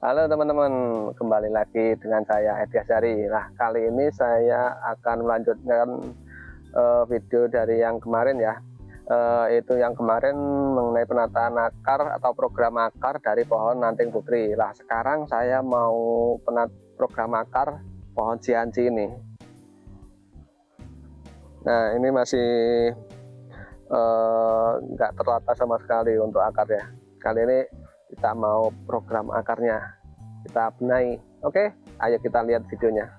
Halo teman-teman, kembali lagi dengan saya Edi Asyari. Nah, kali ini saya akan melanjutkan video dari yang kemarin ya. Itu yang kemarin mengenai penataan akar atau program akar dari pohon anting putri. Nah, sekarang saya mau program akar pohon sianci ini. Nah, ini masih nggak tertata sama sekali untuk akar ya. Kali ini kita mau program akarnya, kita benahi. Oke, ayo kita lihat videonya.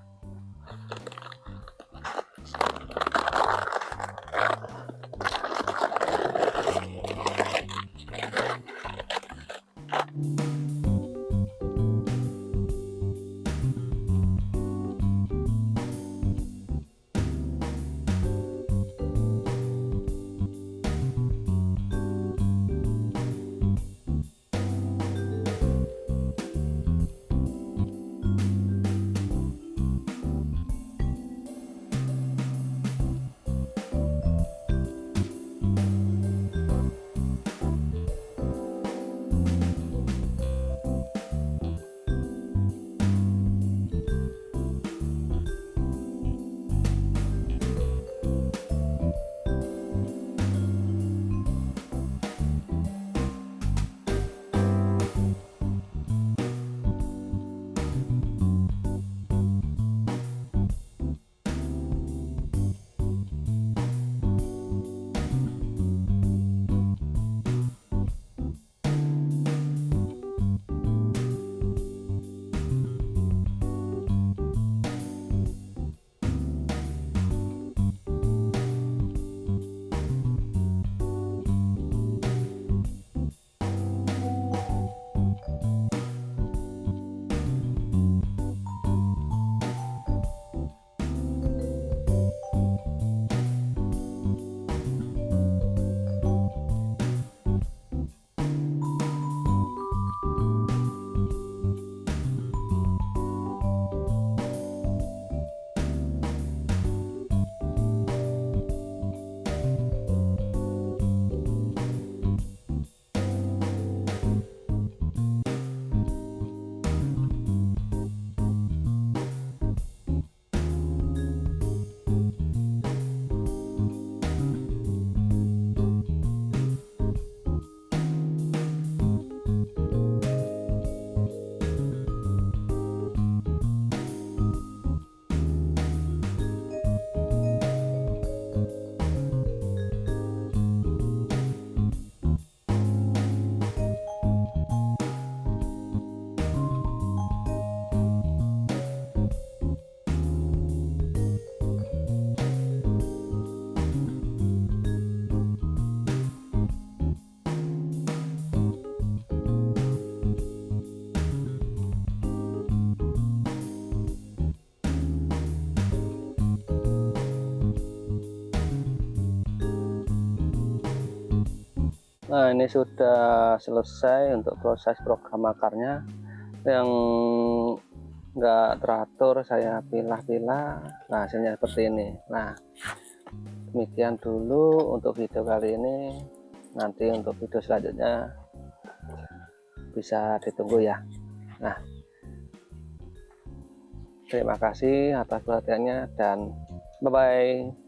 Nah, ini sudah selesai untuk proses program akarnya yang nggak teratur, saya pilah-pilah. Nah, hasilnya seperti ini. Nah, demikian dulu untuk video kali ini. Nanti untuk video selanjutnya bisa ditunggu ya. Nah, terima kasih atas perhatiannya dan bye-bye.